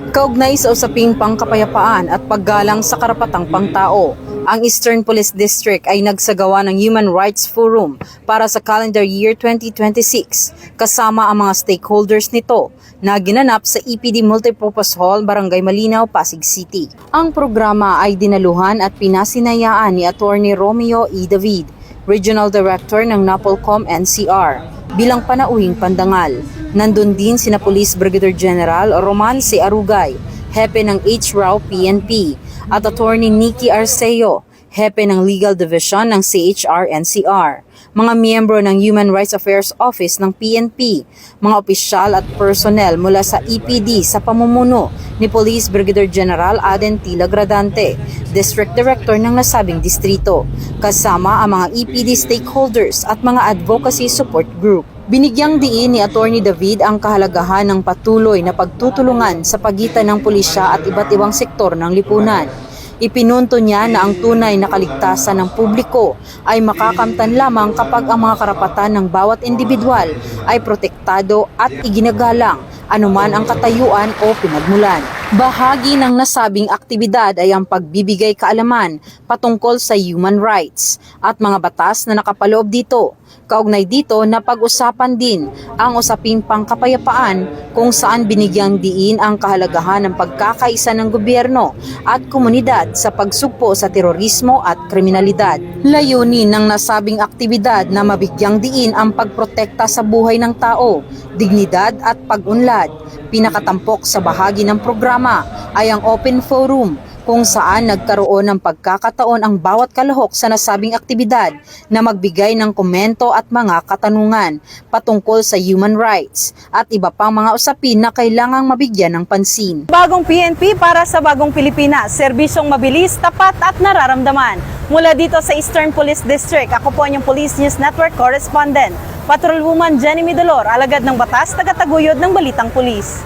Kaugnay sa usaping pangkapayapaan at paggalang sa karapatang pangtao, ang Eastern Police District ay nagsagawa ng Human Rights Forum para sa calendar year 2026 kasama ang mga stakeholders nito na ginanap sa EPD Multipurpose Hall, Barangay Malinaw, Pasig City. Ang programa ay dinaluhan at pinasinayaan ni Attorney Romeo E. David, Regional Director ng NAPOLCOM NCR, bilang panauhing pandangal. Nandun din sina Police Brigadier General Roman C. Arugay, Hepe ng HRAO PNP, at Attorney Nikki Arceo, Hepe ng Legal Division ng CHR-NCR, mga miyembro ng Human Rights Affairs Office ng PNP, mga opisyal at personnel mula sa EPD sa pamumuno ni Police Brigadier General Aden Tila Gradante, District Director ng nasabing distrito, kasama ang mga EPD stakeholders at mga advocacy support group. Binigyang diin ni Attorney David ang kahalagahan ng patuloy na pagtutulungan sa pagitan ng pulisya at iba't ibang sektor ng lipunan. Ipinunto niya na ang tunay na kaligtasan ng publiko ay makakamtan lamang kapag ang mga karapatan ng bawat individual ay protektado at iginagalang anuman ang katayuan o pinagmulan. Bahagi ng nasabing aktibidad ay ang pagbibigay kaalaman patungkol sa human rights at mga batas na nakapaloob dito. Kaugnay dito na pag-usapan din ang usaping pangkapayapaan kung saan binigyang diin ang kahalagahan ng pagkakaisa ng gobyerno at komunidad sa pagsugpo sa terorismo at kriminalidad. Layunin ng nasabing aktibidad na mabigyang diin ang pagprotekta sa buhay ng tao, dignidad at pag-unlad. Pinakatampok sa bahagi ng programa ay ang open forum kung saan nagkaroon ng pagkakataon ang bawat kalahok sa nasabing aktibidad na magbigay ng komento at mga katanungan patungkol sa human rights at iba pang mga usapin na kailangang mabigyan ng pansin. Bagong PNP para sa bagong Pilipinas, serbisyong mabilis, tapat at nararamdaman. Mula dito sa Eastern Police District, ako po ang inyong Police News Network Correspondent, Patrolwoman Jenny Midolor, alagad ng batas, tagataguyod ng Balitang Pulis.